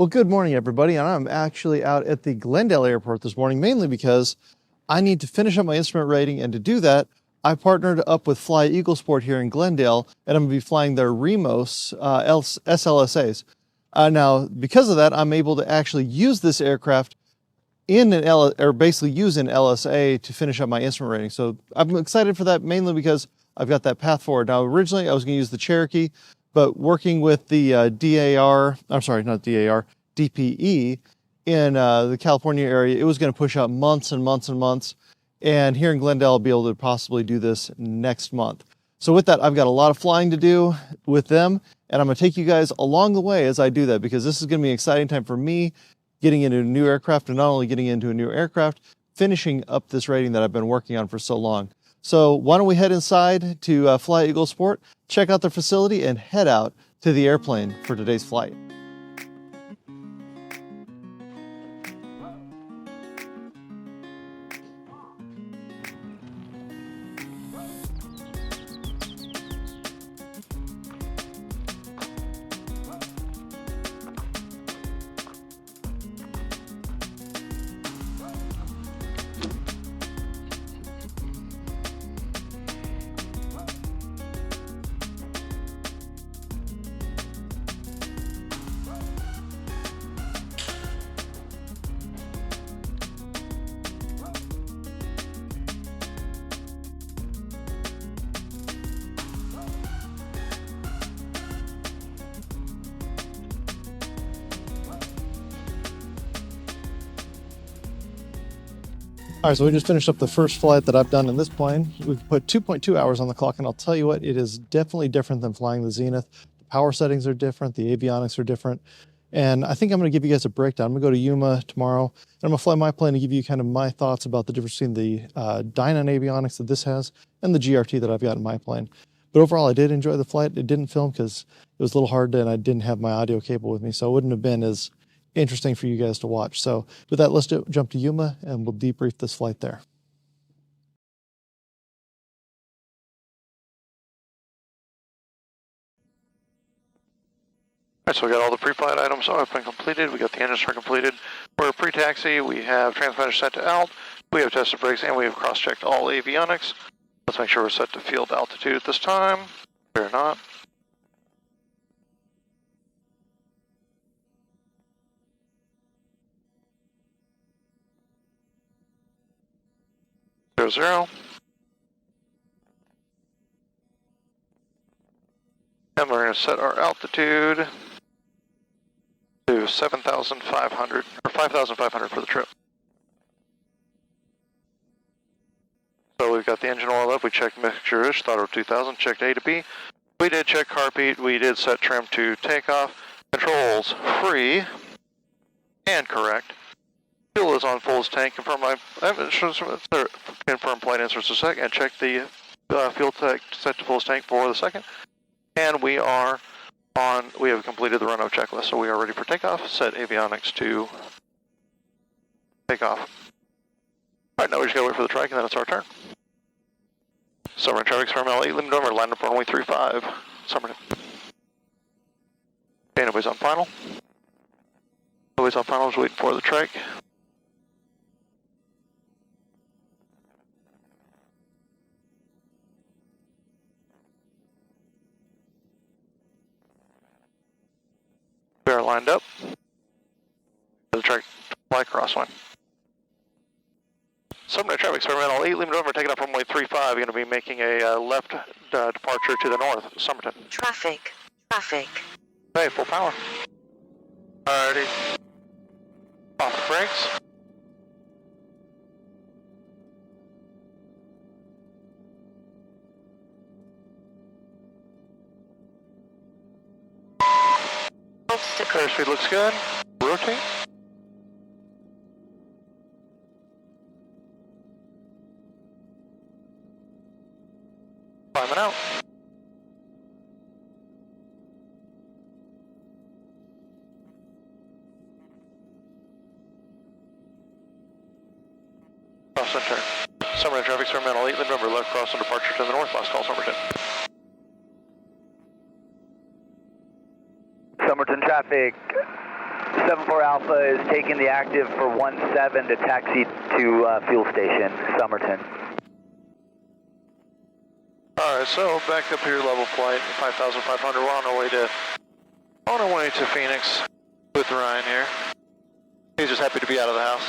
Well, good morning, everybody. And I'm actually out at the Glendale airport this morning, mainly because I need to finish up my instrument rating. And to do that, I partnered up with Fly Eagle Sport here in Glendale, and I'm going to be flying their Remos SLSAs. Now, because of that, I'm able to actually use this aircraft in an basically use an LSA to finish up my instrument rating. So I'm excited for that, mainly because I've got that path forward. Now, originally I was going to use the Cherokee, but working with the DPE in the California area, it was going to push out months and months and months. And here in Glendale, I'll be able to possibly do this next month. So with that, I've got a lot of flying to do with them, and I'm going to take you guys along the way as I do that, because this is going to be an exciting time for me getting into a new aircraft, and not only getting into a new aircraft, finishing up this rating that I've been working on for so long. So why don't we head inside to Fly Eagle Sport, check out their facility, and head out to the airplane for today's flight. All right, so we just finished up the first flight that I've done in this plane. We've put 2.2 hours on the clock, and I'll tell you what, it is definitely different than flying the Zenith. The power settings are different, the avionics are different, and I think I'm going to give you guys a breakdown. I'm going to go to Yuma tomorrow, and I'm going to fly my plane and give you kind of my thoughts about the difference between the Dynon avionics that this has and the GRT that I've got in my plane. But overall, I did enjoy the flight. It didn't film because it was a little hard and I didn't have my audio cable with me, so it wouldn't have been as interesting for you guys to watch. So with that, let's jump to Yuma and we'll debrief this flight there. All right, so we got all the pre-flight items have been completed. We got the engines are completed. We're pre-taxi. We have transmitter set to alt. We have tested brakes, and we have cross-checked all avionics. Let's make sure we're set to field altitude at this time. We're not. Zero. And we're going to set our altitude to 7,500 or 5,500 for the trip. So we've got the engine oil up. We checked mixture-ish, throttle 2000, checked A to B. We did check carb. We did set trim to takeoff. Controls free and correct. Fuel is on full tank. Confirm flight answers a second. And check the fuel tank set to full tank for the second. And we are on. We have completed the run-up checklist, so we are ready for takeoff. Set avionics to takeoff. All right, now we just gotta wait for the trike, and then it's our turn. Summer traffic, Experimental 8, limit over, line up runway 35. Summerton. Okay, nobody's on final. Nobody's on final, just waiting for the trike. We are lined up. The trike, fly crosswind. Sumner traffic, Experimental 8, limit over, taking up runway 35. You're going to be making a left departure to the north, Summerton. Traffic. Hey, full power. Alrighty. Off the brakes. Airspeed looks good. Rotate. Climbing out. Cross center. Summerton traffic, Experimental 8, November, left cross on departure to the north, last call, Summerton. Summerton traffic, 7-4 Alpha is taking the active for 1-7 to taxi to fuel station, Somerton. Alright, so back up here, level flight, 5,500. We're on our way to Phoenix with Ryan here. He's just happy to be out of the house.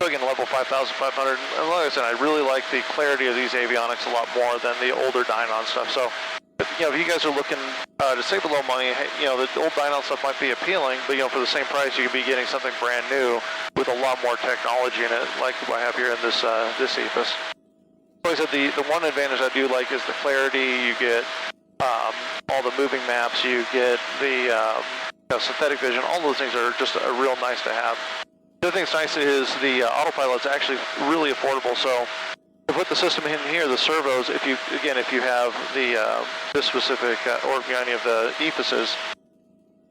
So again, level 5,500. And like I said, I really like the clarity of these avionics a lot more than the older Dynon stuff. So, if you guys are looking to save a little money, the old Dynon stuff might be appealing, but for the same price, you could be getting something brand new with a lot more technology in it, like what I have here in this EPIS. Like I said, the one advantage I do like is the clarity. You get all the moving maps. You get the synthetic vision. All those things are just real nice to have. The other thing that's nice is the autopilot's actually really affordable. So to put the system in here, the servos, if you have this specific or any of the EPISs,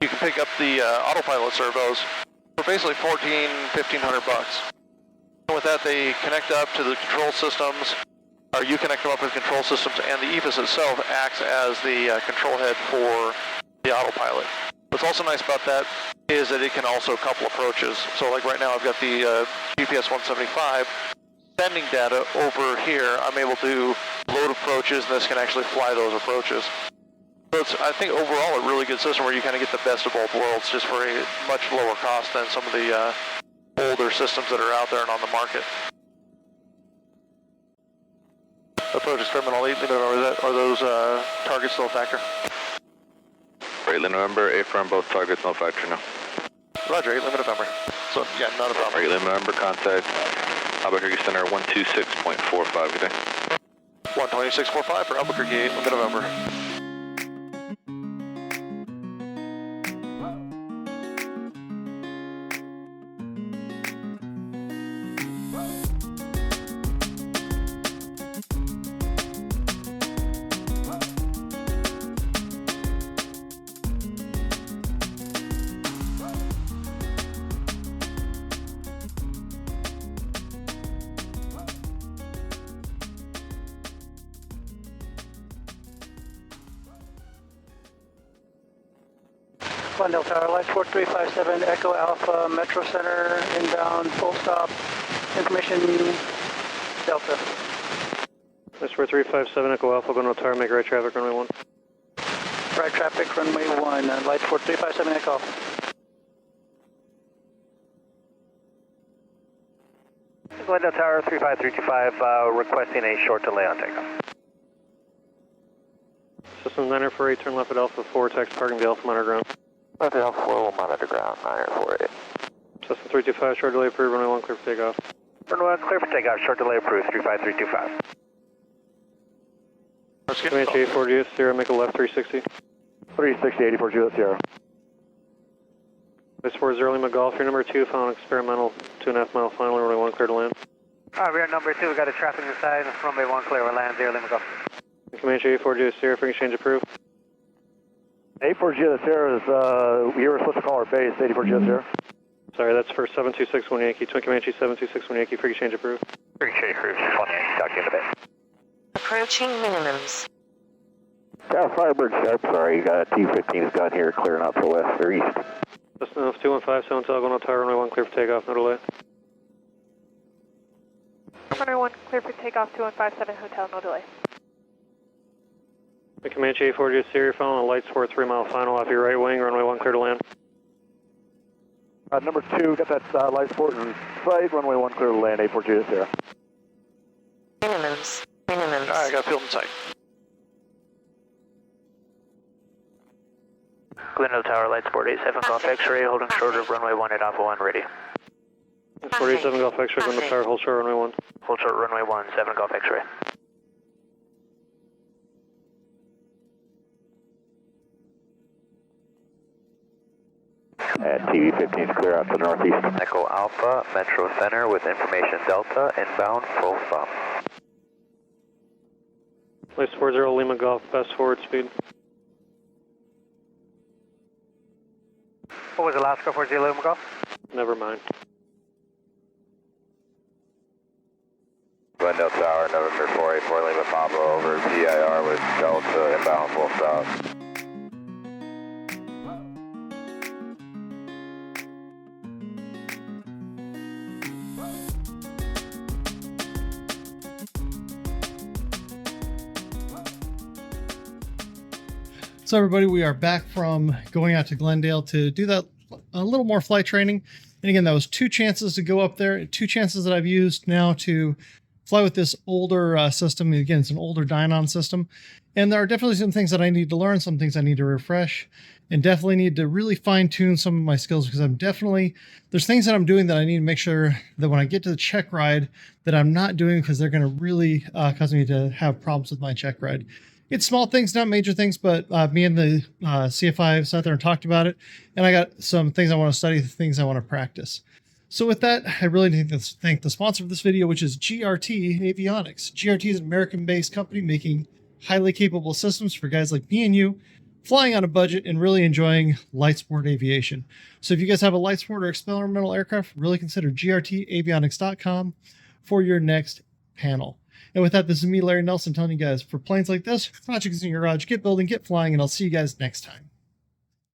you can pick up the autopilot servos for basically $1,500. And with that, they connect up to the control systems. Or you connect them up with control systems, and the EPIS itself acts as the control head for the autopilot. What's also nice about that is that it can also couple approaches. So like right now I've got the GPS 175 sending data over here. I'm able to load approaches, and this can actually fly those approaches. So it's, I think overall, a really good system where you kind of get the best of both worlds just for a much lower cost than some of the older systems that are out there and on the market. Approach is terminal 8, are those targets still a factor? Right, November, affirm both targets, no factor now. Roger, 8 November. So, yeah, not a problem. Right, November, contact Albuquerque Center 126.45, good day. 126.45 for Albuquerque, 8 November. Glendale Tower, Light 4357, Echo Alpha, Metro Center, inbound, full stop, information, Delta. That's 4357, Echo Alpha, Glendale Tower, make right traffic, runway 1. Right traffic, runway 1, Light 4357, Echo Alpha. Glendale Tower, 35325, requesting a short delay on takeoff. System 948, turn left at Alpha 4, taxi parking the Alpha monitor ground. Left at Alpha 4, we'll monitor ground, 948. System 325, short delay approved, runway 1 clear for takeoff. Runway 1 clear for takeoff, short delay approved, 35325. Comanche 84 Juliet Sierra, make a left 360. 360, 84 Juliet Sierra. This 40 Lima Golf, your number 2, found experimental 2.5 mile final, runway 1 clear to land. We're number 2, we got a traffic inside, runway 1 clear, we'll land 0 Lima Golf. Comanche 84 Juliet Sierra, free exchange approved. 84 Juliet Sierra is, you were supposed to call our base, 84 Juliet Sierra. Sorry, that's for 726 Yankee, Twin Comanche 726 Yankee, free exchange approved. Free exchange approved, 1 Yankee, talk to you in a bit. Approaching minimums. Firebird Sharp, sorry, you got a T-15's gun here clearing out to west or east. Just enough 215, 7 Telegon Tower, runway 1 clear for takeoff, no delay. Runway 1 clear for takeoff, 2157 Hotel, no delay. The Comanche 84 Juliet Sierra, following a light sport 3 mile final off your right wing, runway 1 clear to land. Number 2, got that light sport in sight, runway 1 clear to land, 84 Juliet Sierra. Minimums. Minimums. Alright, got field in sight. Glendale Tower, light sport 87 Golf X-ray, holding short of runway 1 at Alpha 1, ready. 47 Golf X-ray, Glendale Tower, hold short runway 1. Hold short runway 1, 7 Golf X-ray. And TV-15 is clear out to northeast. Echo Alpha, Metro Center with information Delta, inbound, full stop. Place 40 Lima Golf, best forward speed. What was the last score for Zero Lima Golf? Never mind. Glendale Tower, November 484 Lima Pablo over PIR with Delta, inbound, full stop. So everybody, we are back from going out to Glendale to do that a little more flight training. And again, that was 2 chances to go up there, 2 chances that I've used now to fly with this older system. Again, it's an older Dynon system. And there are definitely some things that I need to learn, some things I need to refresh, and definitely need to really fine tune some of my skills, because there's things that I'm doing that I need to make sure that when I get to the check ride that I'm not doing, because they're going to really cause me to have problems with my check ride. It's small things, not major things, but me and the CFI sat there and talked about it, and I got some things I want to study, things I want to practice. So with that, I really need to thank the sponsor of this video, which is GRT Avionics. GRT is an American-based company making highly capable systems for guys like me and you, flying on a budget and really enjoying light sport aviation. So if you guys have a light sport or experimental aircraft, really consider grtavionics.com for your next panel. And with that, this is me, Larry Nelson, telling you guys, for planes like this, projects in your garage, get building, get flying, and I'll see you guys next time.